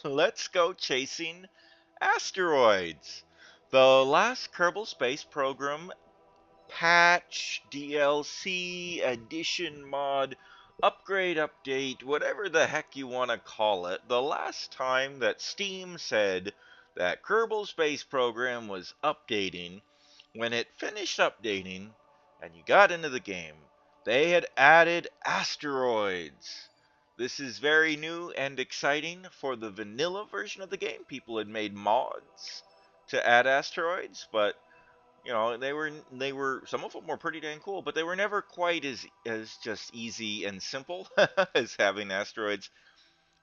let's go chasing asteroids. The last Kerbal Space Program patch, DLC, edition mod, upgrade, update, whatever the heck you want to call it, the last time that Steam said that Kerbal Space Program was updating, when it finished updating and you got into the game, they had added asteroids. This is very new and exciting for the vanilla version of the game. People had made mods to add asteroids, but they were some of them were pretty dang cool, but they were never quite as just easy and simple as having asteroids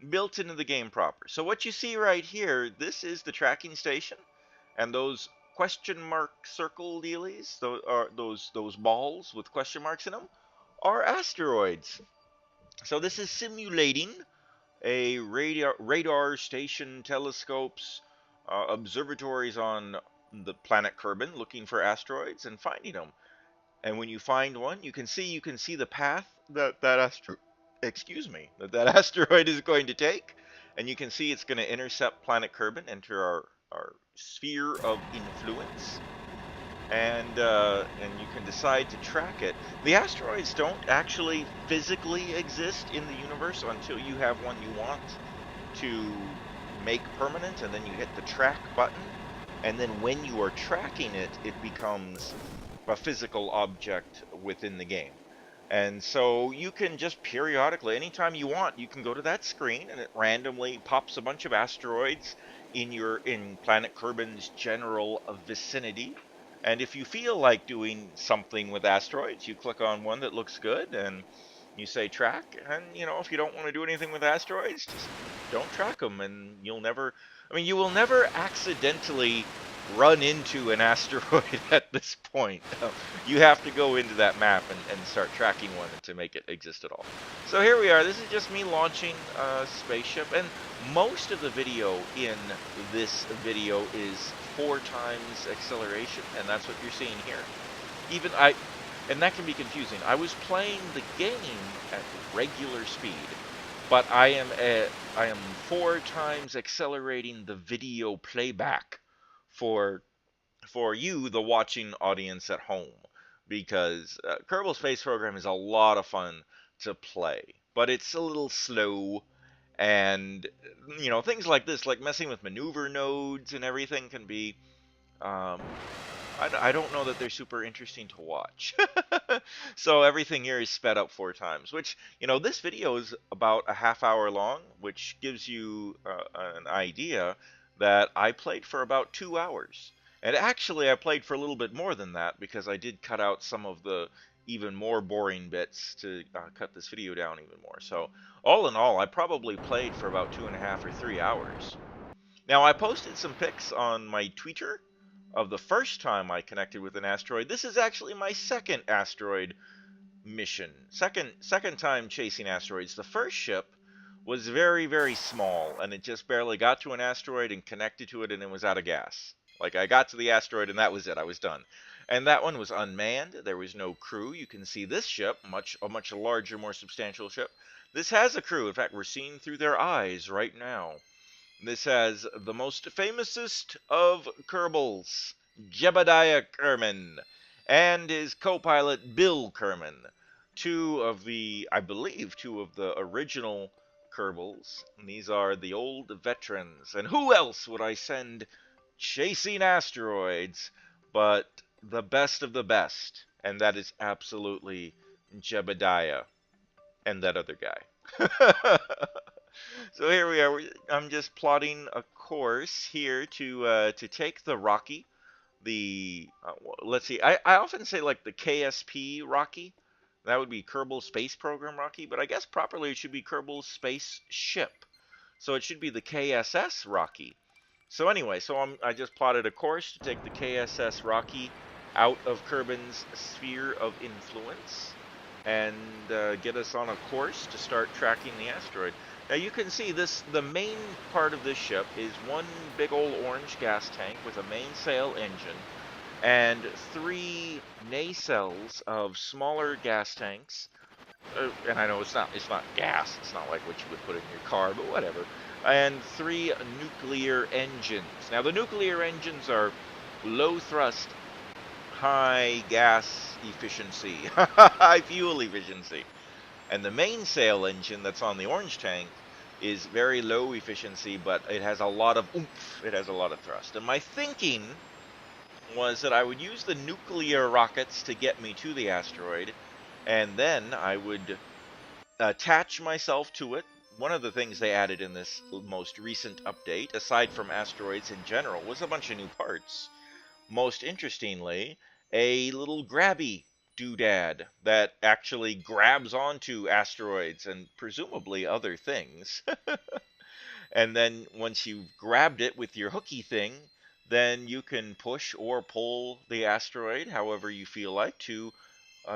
built into the game proper. So what you see right here, this is the tracking station, and those question mark circle dealies, those balls with question marks in them, are asteroids. So this is simulating a radar station, telescopes, observatories on the planet Kerbin, looking for asteroids and finding them. And when you find one, you can see the path that asteroid is going to take, and you can see it's going to intercept planet Kerbin, enter our sphere of influence, and you can decide to track it. The asteroids don't actually physically exist in the universe until you have one you want to make permanent, and then you hit the track button, and then when you are tracking it, it becomes a physical object within the game. And so you can just periodically, anytime you want, you can go to that screen and it randomly pops a bunch of asteroids in planet Kerbin's general vicinity. And if you feel like doing something with asteroids, you click on one that looks good and you say track. And if you don't want to do anything with asteroids, just don't track them, and you will never accidentally run into an asteroid at this point. You have to go into that map and start tracking one to make it exist at all. So here we are. This is just me launching a spaceship, and most of the video in this video is 4 times acceleration, and that's what you're seeing here. And that can be confusing. I was playing the game at regular speed, but I am 4 times accelerating the video playback for you, the watching audience at home, because Kerbal Space Program is a lot of fun to play, but it's a little slow, and things like this, like messing with maneuver nodes and everything, can be I don't know that they're super interesting to watch. So everything here is sped up 4 times, which, this video is about a half hour long, which gives you an idea that I played for about 2 hours. And actually, I played for a little bit more than that, because I did cut out some of the even more boring bits to cut this video down even more. So all in all, I probably played for about 2.5 or 3 hours. Now, I posted some pics on my Twitter of the first time I connected with an asteroid. This is actually my second asteroid mission. Second time chasing asteroids. The first ship was very, very small, and it just barely got to an asteroid and connected to it, and it was out of gas. Like, I got to the asteroid and that was it. I was done. And that one was unmanned. There was no crew. You can see this ship, a much larger, more substantial ship. This has a crew. In fact, we're seeing through their eyes right now. This has the most famousest of Kerbals, Jebediah Kerman, and his co-pilot Bill Kerman. I believe two of the original Kerbals. And these are the old veterans. And who else would I send chasing asteroids but the best of the best? And that is absolutely Jebediah and that other guy. So here we are. I'm just plotting a course here to take the Rocky. Let's see. I often say like the KSP Rocky. That would be Kerbal Space Program Rocky, but I guess properly it should be Kerbal Space Ship. So it should be the KSS Rocky. So anyway, I just plotted a course to take the KSS Rocky out of Kerbin's sphere of influence and get us on a course to start tracking the asteroid. Now you can see the main part of this ship is one big old orange gas tank with a mainsail engine and 3 nacelles of smaller gas tanks And I know it's not gas. It's not like what you would put in your car, but whatever. And 3 nuclear engines. Now the nuclear engines are low thrust, high gas efficiency, high fuel efficiency. And the mainsail engine that's on the orange tank is very low efficiency, but it has a lot of oomph. It has a lot of thrust. And my thinking was that I would use the nuclear rockets to get me to the asteroid, and then I would attach myself to it. One of the things they added in this most recent update, aside from asteroids in general, was a bunch of new parts. Most interestingly, a little grabby doodad that actually grabs onto asteroids and presumably other things. And then once you've grabbed it with your hooky thing, then you can push or pull the asteroid however you feel like to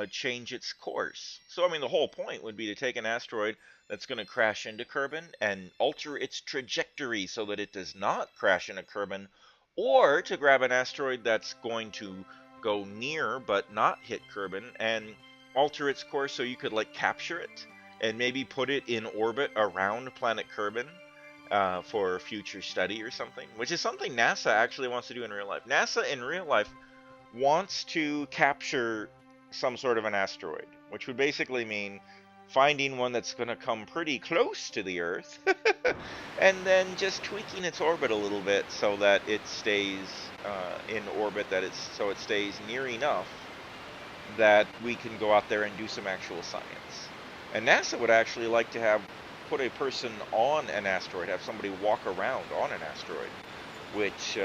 change its course. So, I mean, the whole point would be to take an asteroid that's going to crash into Kerbin and alter its trajectory so that it does not crash into Kerbin, or to grab an asteroid that's going to go near but not hit Kerbin and alter its course so you could, like, capture it and maybe put it in orbit around planet Kerbin for future study or something, which is something NASA actually wants to do in real life. NASA in real life wants to capture some sort of an asteroid, which would basically mean finding one that's going to come pretty close to the Earth and then just tweaking its orbit a little bit so that it stays in orbit, so it stays near enough that we can go out there and do some actual science. And NASA would actually like to have put a person on an asteroid, have somebody walk around on an asteroid, which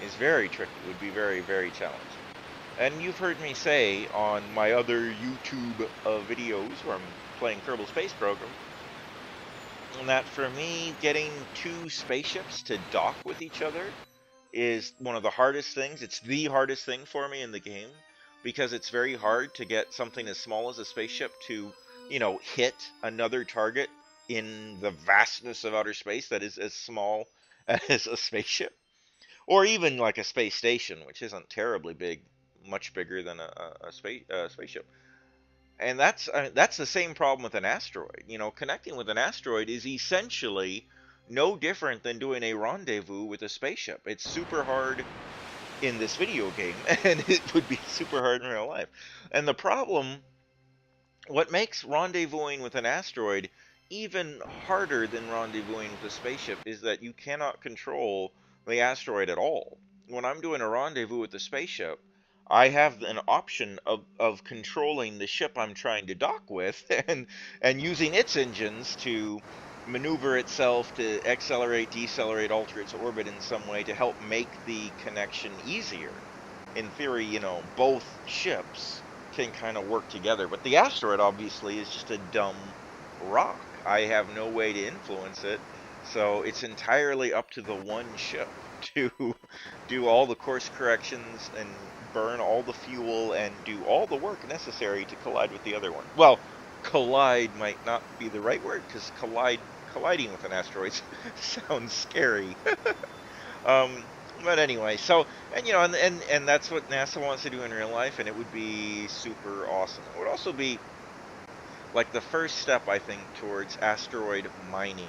is very tricky. It would be very, very challenging. And you've heard me say on my other YouTube videos where I'm playing Kerbal Space Program, that for me, getting 2 spaceships to dock with each other is one of the hardest things. It's the hardest thing for me in the game, because it's very hard to get something as small as a spaceship to, hit another target in the vastness of outer space that is as small as a spaceship. Or even like a space station, which isn't terribly big, much bigger than a spaceship. And that's the same problem with an asteroid. Connecting with an asteroid is essentially no different than doing a rendezvous with a spaceship. It's super hard in this video game, and it would be super hard in real life. And the problem, what makes rendezvousing with an asteroid even harder than rendezvousing with a spaceship, is that you cannot control the asteroid at all. When I'm doing a rendezvous with the spaceship, I have an option of controlling the ship I'm trying to dock with and using its engines to maneuver itself to accelerate, decelerate, alter its orbit in some way to help make the connection easier. In theory, both ships can kind of work together, but the asteroid obviously is just a dumb rock. I have no way to influence it, so it's entirely up to the one ship to do all the course corrections and burn all the fuel and do all the work necessary to collide with the other one. Well, collide might not be the right word, because colliding with an asteroid sounds scary. um, but anyway, so, and that's what NASA wants to do in real life, and it would be super awesome. It would also be like the first step, I think, towards asteroid mining,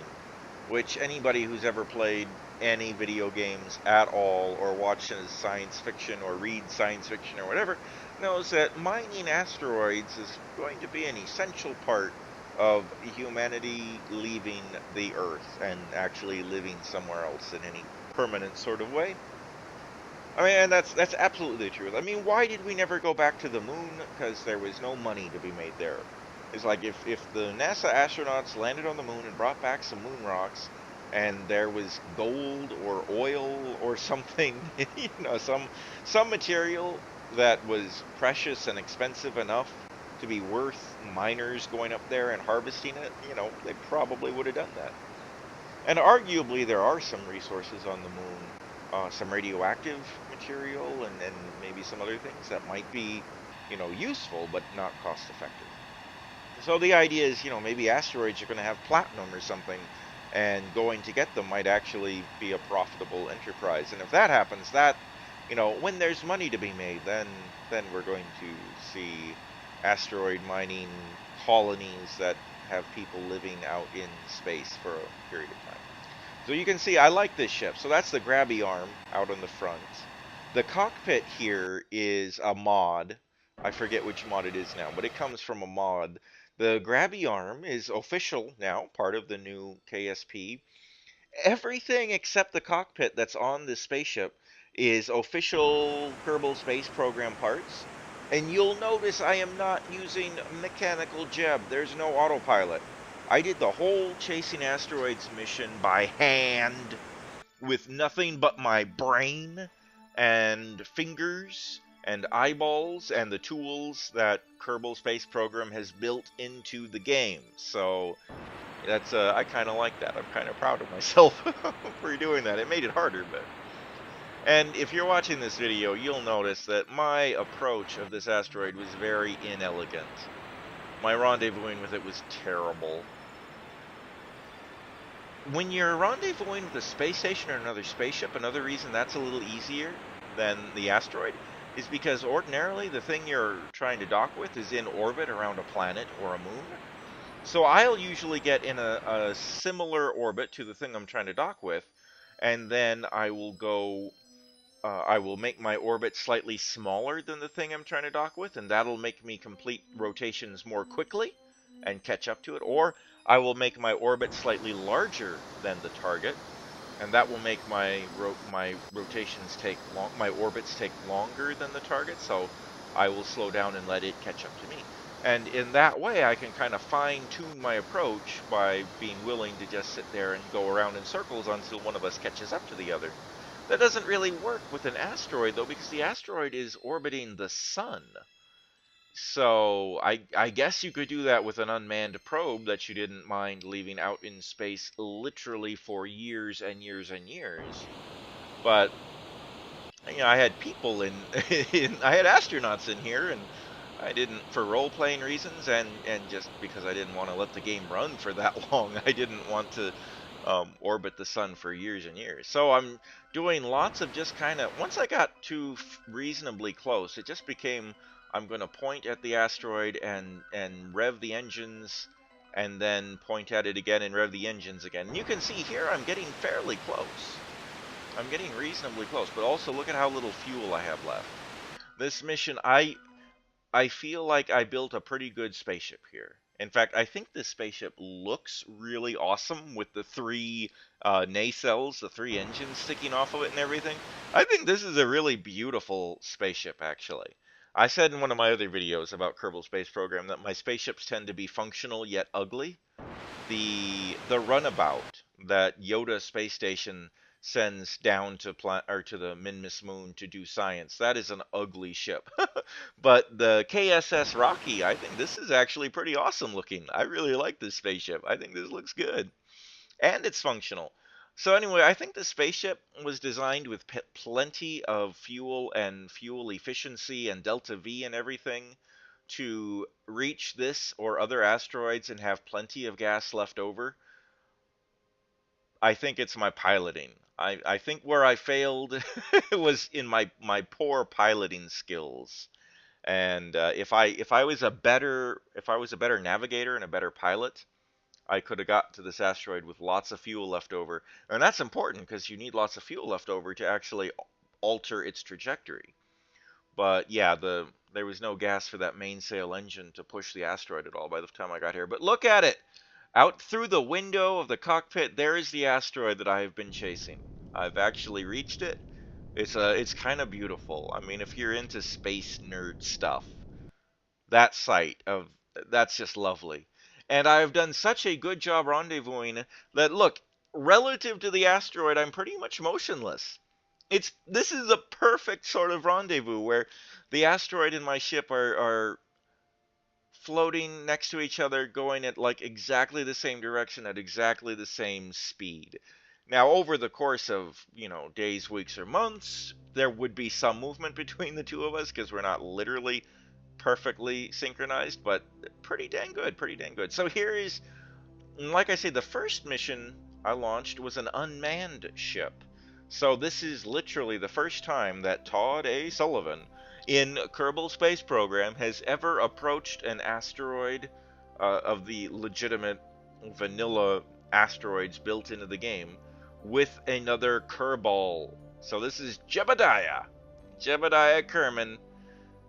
which anybody who's ever played any video games at all, or watches science fiction or reads science fiction or whatever, knows that mining asteroids is going to be an essential part of humanity leaving the Earth and actually living somewhere else in any permanent sort of way. I mean, and that's absolutely the truth. I mean, why did we never go back to the moon? Because there was no money to be made there. It's like if the NASA astronauts landed on the moon and brought back some moon rocks, and there was gold or oil or something, some material that was precious and expensive enough to be worth miners going up there and harvesting it, they probably would have done that. And arguably, there are some resources on the moon, some radioactive material, and maybe some other things that might be, useful but not cost effective. So the idea is, maybe asteroids are going to have platinum or something, and going to get them might actually be a profitable enterprise. And if that happens, when there's money to be made, then we're going to see asteroid mining colonies that have people living out in space for a period of time. So you can see I like this ship. So that's the grabby arm out on the front. The cockpit here is a mod. I forget which mod it is now, but it comes from a mod. The grabby arm is official now, part of the new KSP. Everything except the cockpit that's on this spaceship is official Kerbal Space Program parts. And you'll notice I am not using mechanical jeb. There's no autopilot. I did the whole Chasing Asteroids mission by hand with nothing but my brain and fingers and eyeballs and the tools that Kerbal Space Program has built into the game. So that's I kind of like that. I'm kind of proud of myself for doing that. It made it harder, but. And if you're watching this video, you'll notice that my approach of this asteroid was very inelegant. My rendezvousing with it was terrible. When you're rendezvousing with a space station or another spaceship, another reason that's a little easier than the asteroid is because ordinarily the thing you're trying to dock with is in orbit around a planet or a moon. So I'll usually get in a similar orbit to the thing I'm trying to dock with, and then I will make my orbit slightly smaller than the thing I'm trying to dock with, and that'll make me complete rotations more quickly and catch up to it. Or I will make my orbit slightly larger than the target, and that will make my rotations take my orbits take longer than the target. So I will slow down and let it catch up to me. And in that way, I can kind of fine-tune my approach by being willing to just sit there and go around in circles until one of us catches up to the other. That doesn't really work with an asteroid, though, because the asteroid is orbiting the sun. So I guess you could do that with an unmanned probe that you didn't mind leaving out in space literally for years and years and years. But I had people I had astronauts in here, and I didn't, for role-playing reasons, and just because I didn't want to let the game run for that long. I didn't want to orbit the sun for years and years. So I'm doing lots of just kind of, once I got to reasonably close, it just became, I'm going to point at the asteroid and rev the engines, and then point at it again and rev the engines again. And you can see here I'm getting fairly close. I'm getting reasonably close, but also look at how little fuel I have left. This mission, I feel like I built a pretty good spaceship here. In fact, I think this spaceship looks really awesome with the three nacelles, the three engines sticking off of it and everything. I think this is a really beautiful spaceship, actually. I said in one of my other videos about Kerbal Space Program that my spaceships tend to be functional yet ugly. The runabout that Yoda space station sends down to to the Minmus moon to do science, that is an ugly ship. But the KSS Rocky, I think this is actually pretty awesome looking. I really like this spaceship. I think this looks good. And it's functional. So anyway, I think the spaceship was designed with plenty of fuel and fuel efficiency and delta V and everything to reach this or other asteroids and have plenty of gas left over. I think it's my piloting. I think where I failed was in my poor piloting skills. And if I was a better navigator and a better pilot, I could have got to this asteroid with lots of fuel left over. And that's important because you need lots of fuel left over to actually alter its trajectory. But yeah, there was no gas for that mainsail engine to push the asteroid at all by the time I got here. But look at it! Out through the window of the cockpit, there is the asteroid that I have been chasing. I've actually reached it. It's kind of beautiful. I mean, if you're into space nerd stuff, that sight of that's just lovely. And I've done such a good job rendezvousing that look, relative to the asteroid, I'm pretty much motionless. This is a perfect sort of rendezvous where the asteroid and my ship are floating next to each other, going at like exactly the same direction at exactly the same speed. Now, over the course of, days, weeks, or months, there would be some movement between the two of us because we're not literally perfectly synchronized, but pretty dang good, pretty dang good. So here is, like I say, the first mission I launched was an unmanned ship. So this is literally the first time that Todd A. Sullivan in Kerbal Space Program has ever approached an asteroid of the legitimate vanilla asteroids built into the game with another Kerbal. So this is Jebediah Kerman,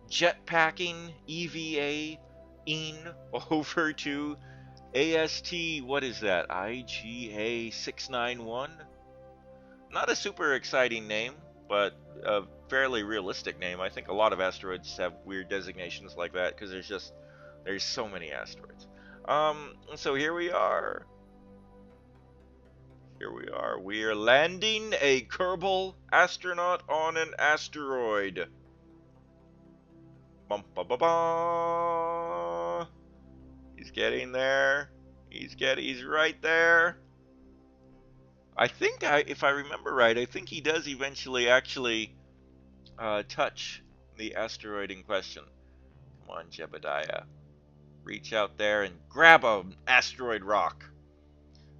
jetpacking EVA in over to AST, what is that? IGA 691? Not a super exciting name, but a fairly realistic name. I think a lot of asteroids have weird designations like that because there's so many asteroids. So here we are. Here we are. We are landing a Kerbal astronaut on an asteroid. Bum ba ba ba. He's getting there. He's right there. I think if I remember right, I think he does eventually actually touch the asteroid in question. Come on, Jebediah. Reach out there and grab an asteroid rock.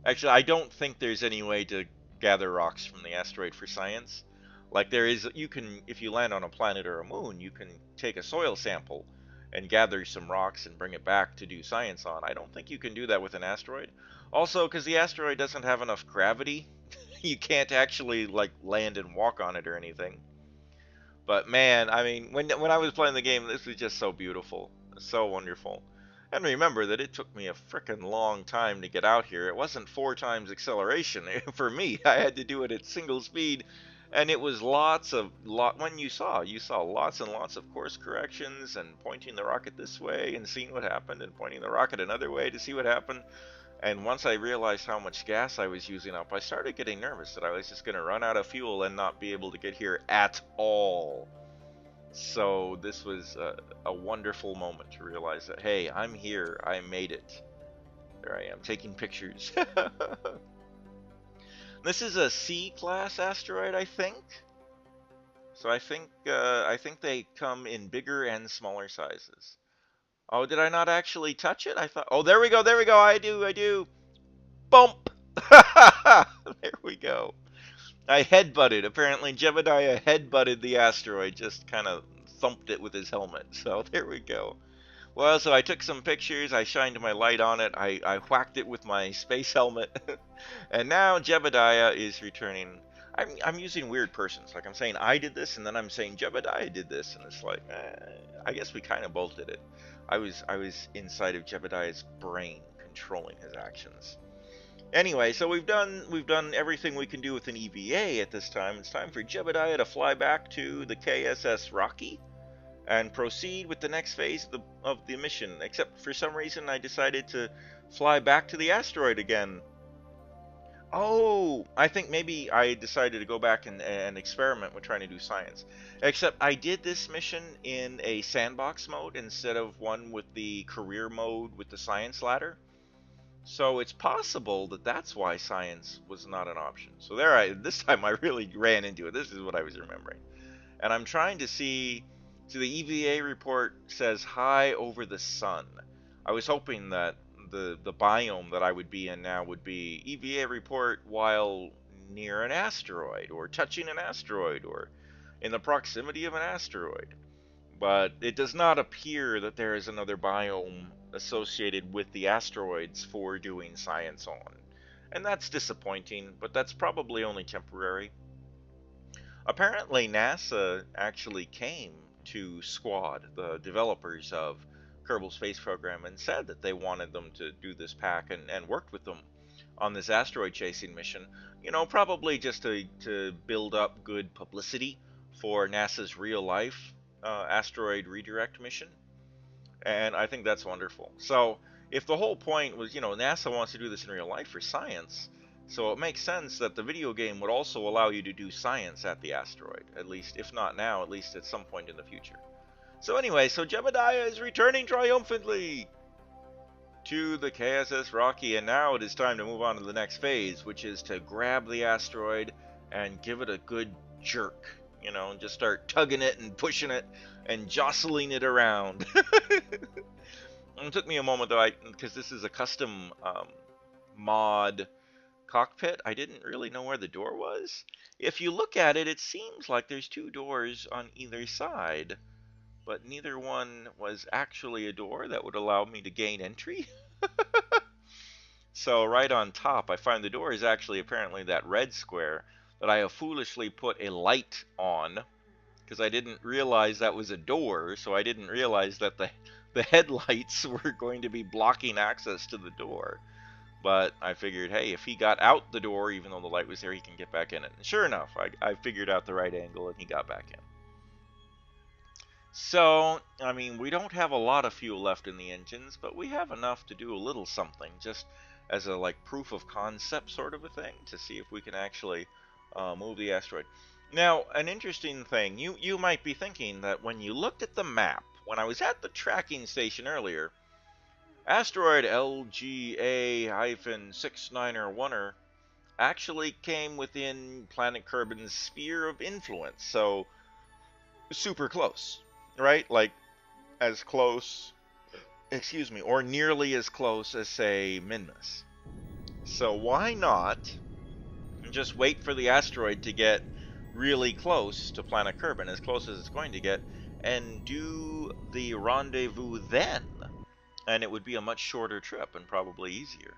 Actually, I don't think there's any way to gather rocks from the asteroid for science. Like there is, you can, if you land on a planet or a moon, you can take a soil sample and gather some rocks and bring it back to do science on. I don't think you can do that with an asteroid. Also, because the asteroid doesn't have enough gravity, you can't actually like land and walk on it or anything. But man, I mean, when I was playing the game, this was just so beautiful, so wonderful. And remember that it took me a frickin' long time to get out here. It wasn't 4 times acceleration for me. I had to do it at single speed, and it was when you saw lots and lots of course corrections and pointing the rocket this way and seeing what happened and pointing the rocket another way to see what happened. And once I realized how much gas I was using up, I started getting nervous that I was just going to run out of fuel and not be able to get here at all. So this was a wonderful moment to realize that, hey, I'm here. I made it. There I am, taking pictures. This is a C-class asteroid, I think. So I think they come in bigger and smaller sizes. Oh, did I not actually touch it? I thought. Oh, there we go. There we go. I do. Bump. There we go. I headbutted. Apparently, Jebediah headbutted the asteroid, just kind of thumped it with his helmet. So there we go. Well, so I took some pictures. I shined my light on it. I whacked it with my space helmet. And now Jebediah is returning. I'm using weird persons. Like I'm saying I did this, and then I'm saying Jebediah did this, and it's like, I guess we kind of both did it. I was inside of Jebediah's brain, controlling his actions. Anyway, so we've done everything we can do with an EVA at this time. It's time for Jebediah to fly back to the KSS Rocky and proceed with the next phase of the mission. Except for some reason I decided to fly back to the asteroid again. Oh, I think maybe I decided to go back and experiment with trying to do science. Except I did this mission in a sandbox mode instead of one with the career mode with the science ladder. So it's possible that that's why science was not an option. So this time I really ran into it. This is what I was remembering. And I'm trying to see, so the EVA report says high over the sun. I was hoping that the biome that I would be in now would be EVA report while near an asteroid, or touching an asteroid, or in the proximity of an asteroid. But it does not appear that there is another biome associated with the asteroids for doing science on. And that's disappointing, but that's probably only temporary. Apparently NASA actually came to Squad, the developers of Kerbal Space Program, and said that they wanted them to do this pack and worked with them on this asteroid chasing mission. You know, probably just to build up good publicity for NASA's real life asteroid redirect mission. And I think that's wonderful. So if the whole point was, you know, NASA wants to do this in real life for science, so it makes sense that the video game would also allow you to do science at the asteroid, at least, if not now, at least at some point in the future. So anyway, so Jebediah is returning triumphantly to the KSS Rocky, and now it is time to move on to the next phase, which is to grab the asteroid and give it a good jerk, you know, and just start tugging it and pushing it and jostling it around. It took me a moment though, because this is a custom mod cockpit. I didn't really know where the door was. If you look at it, it seems like there's 2 doors on either side. but neither one was actually a door that would allow me to gain entry. So right on top, I find the door is actually apparently that red square that I have foolishly put a light on because I didn't realize that was a door, so I didn't realize that the headlights were going to be blocking access to the door. But I figured, hey, if he got out the door, even though the light was there, he can get back in it. And sure enough, I figured out the right angle and he got back in. So, I mean, we don't have a lot of fuel left in the engines, but we have enough to do a little something, just as a like proof of concept sort of a thing, to see if we can actually move the asteroid. Now, an interesting thing, you might be thinking that when you looked at the map, when I was at the tracking station earlier, asteroid LGA-69er1er actually came within planet Kerbin's sphere of influence, so super close, right? Like as close, excuse me, or nearly as close as, say, Minmus. So why not just wait for the asteroid to get really close to planet Kerbin, as close as it's going to get, and do the rendezvous then? And it would be a much shorter trip and probably easier.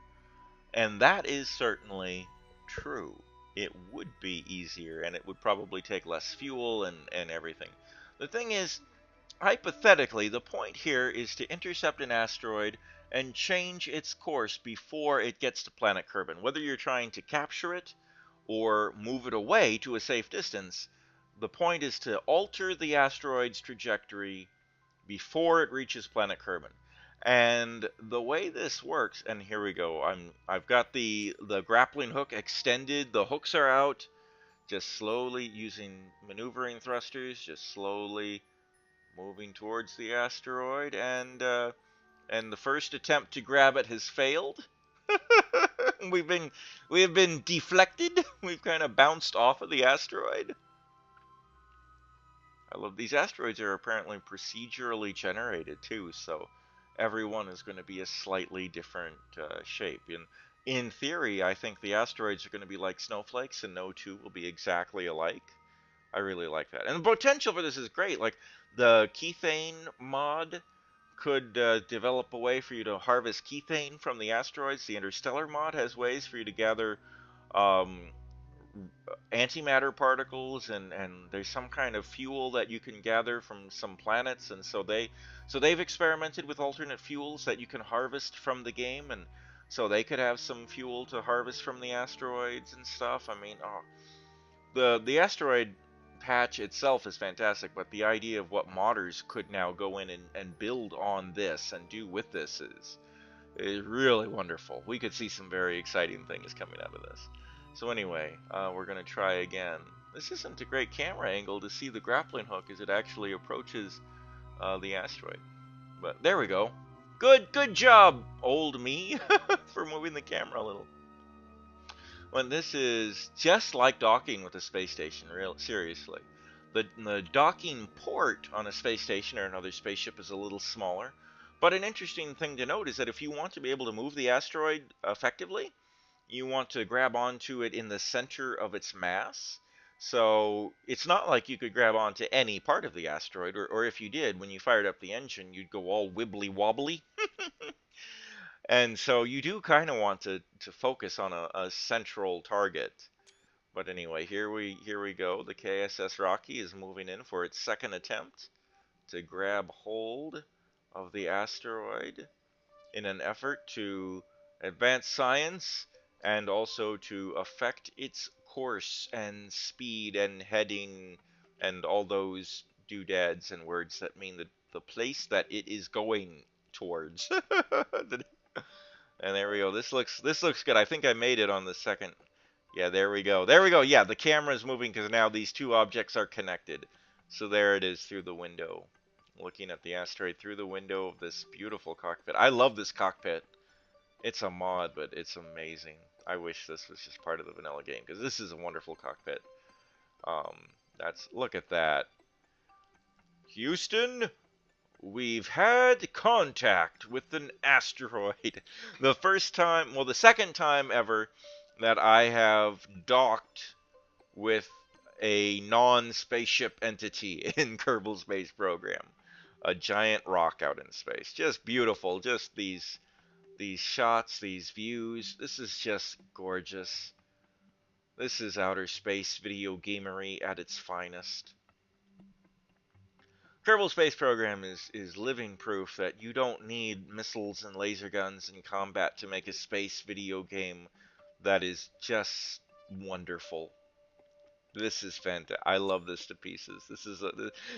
And that is certainly true. It would be easier, and it would probably take less fuel and everything. The thing is, hypothetically, the point here is to intercept an asteroid and change its course before it gets to planet Kerbin. Whether you're trying to capture it or move it away to a safe distance, the point is to alter the asteroid's trajectory before it reaches planet Kerbin. And the way this works, and here we go, I've got the grappling hook extended, the hooks are out, just slowly using maneuvering thrusters, just slowly moving towards the asteroid, and the first attempt to grab it has failed. we have been deflected. We've kind of bounced off of the asteroid. I love these asteroids are apparently procedurally generated too, so every one is going to be a slightly different shape. In theory, I think the asteroids are going to be like snowflakes, and no two will be exactly alike. I really like that. And the potential for this is great. Like, the Kethane mod could develop a way for you to harvest Kethane from the asteroids. The Interstellar mod has ways for you to gather um, antimatter particles, and there's some kind of fuel that you can gather from some planets, and they've experimented with alternate fuels that you can harvest from the game, and so they could have some fuel to harvest from the asteroids and stuff. I mean, the asteroid patch itself is fantastic, but the idea of what modders could now go in and build on this and do with this is really wonderful. We could see some very exciting things coming out of this. So anyway, we're going to try again. This isn't a great camera angle to see the grappling hook as it actually approaches the asteroid. But there we go. Good job, old me, for moving the camera a little. When this is just like docking with a space station, seriously. The docking port on a space station or another spaceship is a little smaller. But an interesting thing to note is that if you want to be able to move the asteroid effectively, you want to grab onto it in the center of its mass. So it's not like you could grab onto any part of the asteroid, or if you did, when you fired up the engine, you'd go all wibbly wobbly. And so you do kind of want to focus on a central target. But anyway, here we go. The KSS Rocky is moving in for its second attempt to grab hold of the asteroid in an effort to advance science and also to affect its course and speed and heading and all those doodads and words that mean the place that it is going towards. And there we go. This looks good. I think I made it on the second. Yeah, there we go. There we go. Yeah, the camera is moving because now these two objects are connected. So there it is through the window. Looking at the asteroid through the window of this beautiful cockpit. I love this cockpit. It's a mod, but it's amazing. I wish this was just part of the vanilla game because this is a wonderful cockpit. Look at that. Houston, we've had contact with an asteroid. The second time ever that I have docked with a non-spaceship entity in Kerbal Space Program. a giant rock out in space. Just beautiful. Just these shots, these views. This is just gorgeous. This is outer space video gamery at its finest. Kerbal Space Program is living proof that you don't need missiles and laser guns and combat to make a space video game that is just wonderful. This is fantastic. I love this to pieces.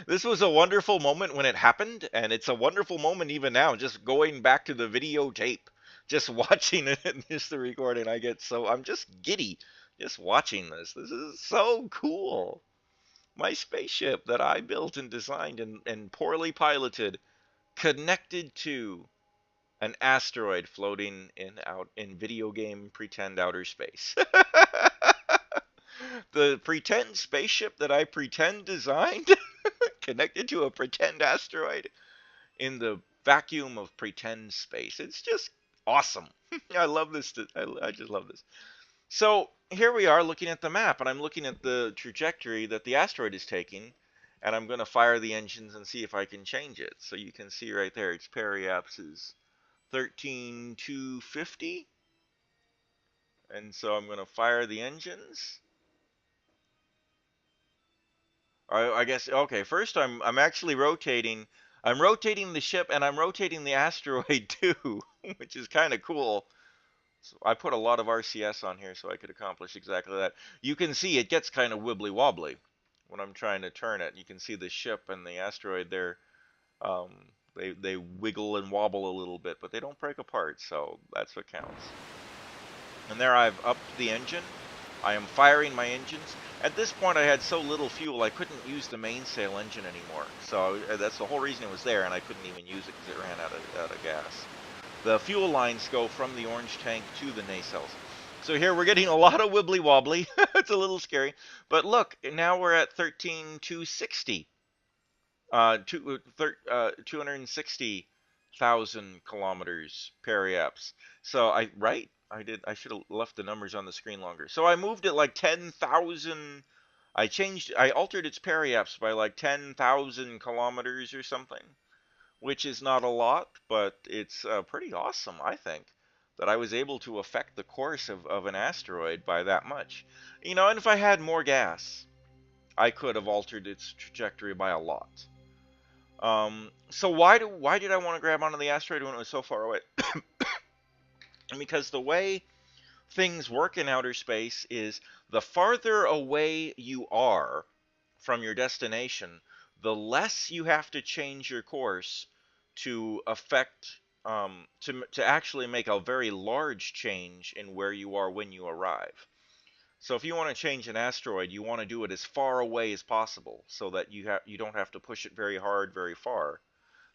This was a wonderful moment when it happened, and it's a wonderful moment even now. Just going back to the videotape, just watching it, and just the recording. I'm just giddy just watching this. This is so cool. My spaceship that I built and designed and poorly piloted connected to an asteroid floating in out in video game pretend outer space. The pretend spaceship that I pretend designed connected to a pretend asteroid in the vacuum of pretend space. It's just awesome. I love this. I just love this. So here we are looking at the map, and I'm looking at the trajectory that the asteroid is taking, and I'm going to fire the engines and see if I can change it. So you can see right there, its periaps is 13,250, and so I'm going to fire the engines. I guess okay. First, I'm actually rotating. I'm rotating the ship, and I'm rotating the asteroid too, which is kind of cool. So I put a lot of RCS on here so I could accomplish exactly that. You can see it gets kind of wibbly wobbly when I'm trying to turn it. You can see the ship and the asteroid there. Um, they wiggle and wobble a little bit, but they don't break apart. So that's what counts. And there I've upped the engine. I am firing my engines. At this point I had so little fuel I couldn't use the mainsail engine anymore. So that's the whole reason it was there, and I couldn't even use it because it ran out of gas. The fuel lines go from the orange tank to the nacelles. So here we're getting a lot of wibbly wobbly. It's a little scary. But look, now we're at 13,260. 260,000 kilometers periaps. So I should have left the numbers on the screen longer. So I moved it like 10,000. I altered its periaps by like 10,000 kilometers or something, which is not a lot, but it's pretty awesome, I think, that I was able to affect the course of an asteroid by that much. You know, and if I had more gas, I could have altered its trajectory by a lot. So why did I want to grab onto the asteroid when it was so far away? And because the way things work in outer space is the farther away you are from your destination, the less you have to change your course to affect to actually make a very large change in where you are when you arrive. So if you want to change an asteroid, you want to do it as far away as possible so that you don't have to push it very hard, very far.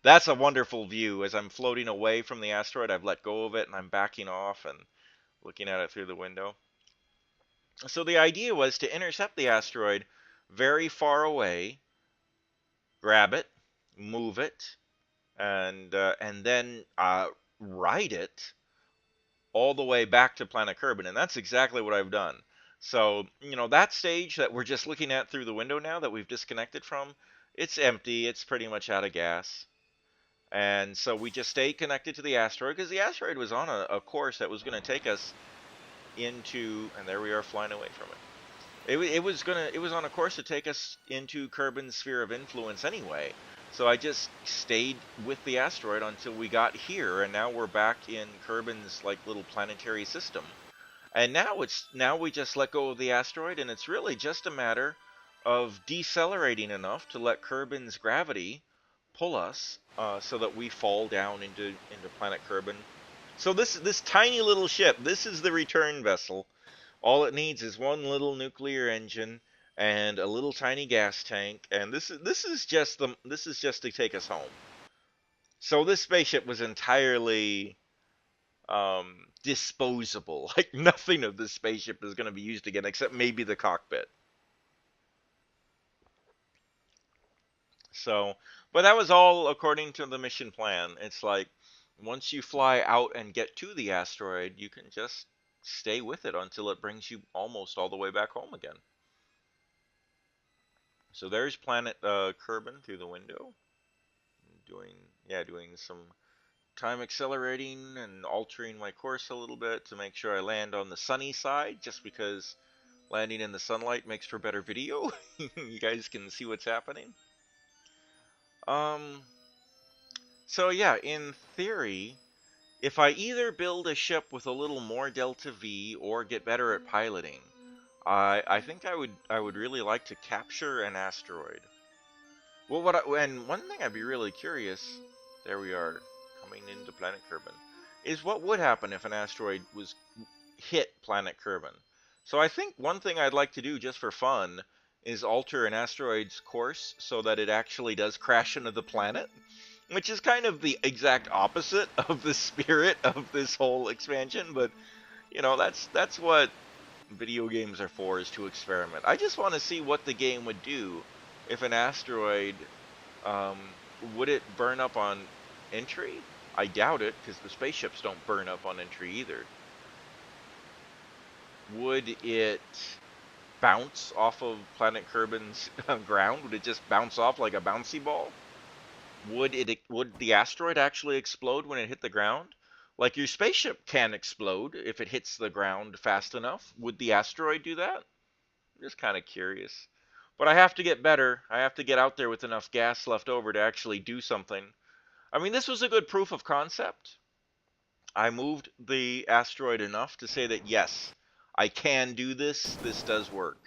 That's a wonderful view. As I'm floating away from the asteroid, I've let go of it and I'm backing off and looking at it through the window. So the idea was to intercept the asteroid very far away, grab it, move it, and then ride it all the way back to planet Kerbin, and that's exactly what I've done. So, you know, that stage that we're just looking at through the window now that we've disconnected from, it's empty. It's pretty much out of gas. And so we just stayed connected to the asteroid because the asteroid was on a course that was going to take us into, and there we are flying away from it. It was on a course to take us into Kerbin's sphere of influence anyway. So I just stayed with the asteroid until we got here, and now we're back in Kerbin's like little planetary system. And now we just let go of the asteroid, and it's really just a matter of decelerating enough to let Kerbin's gravity pull us so that we fall down into planet Kerbin. So this tiny little ship, this is the return vessel. All it needs is one little nuclear engine and a little tiny gas tank, and this is just to take us home. So this spaceship was entirely disposable. Like nothing of this spaceship is going to be used again, except maybe the cockpit. So, but that was all according to the mission plan. It's like once you fly out and get to the asteroid, you can just stay with it until it brings you almost all the way back home again. So there's planet Kerbin through the window. doing, yeah, doing some time accelerating and altering my course a little bit to make sure I land on the sunny side, just because landing in the sunlight makes for better video. You guys can see what's happening. Um, so yeah, in theory, if I either build a ship with a little more delta V or get better at piloting, I think I would really like to capture an asteroid. Well, and one thing I'd be really curious, there we are, coming into planet Kerbin, is what would happen if an asteroid was hit planet Kerbin. So I think one thing I'd like to do just for fun is alter an asteroid's course so that it actually does crash into the planet, which is kind of the exact opposite of the spirit of this whole expansion, but that's what video games are for, is to experiment. I just want to see what the game would do if an asteroid, would it burn up on entry? I doubt it, because the spaceships don't burn up on entry either. Would it bounce off of planet Kerbin's ground? Would it just bounce off like a bouncy ball? Would the asteroid actually explode when it hit the ground? Like your spaceship can explode if it hits the ground fast enough. Would the asteroid do that? I'm just kind of curious. But I have to get better. I have to get out there with enough gas left over to actually do something. I mean, this was a good proof of concept. I moved the asteroid enough to say that yes, I can do this. This does work.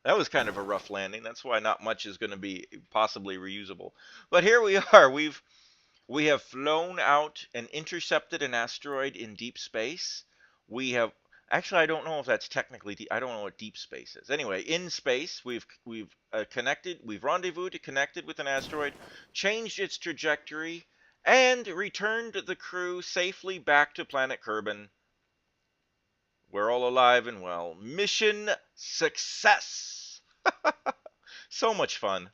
That was kind of a rough landing. That's why not much is going to be possibly reusable. But here we are. We have flown out and intercepted an asteroid in deep space. We have actually, I don't know if that's technically deep. I don't know what deep space is. Anyway, in space, we've connected. We've rendezvoused to connected with an asteroid, changed its trajectory, and returned the crew safely back to planet Kerbin. We're all alive and well. Mission success! So much fun.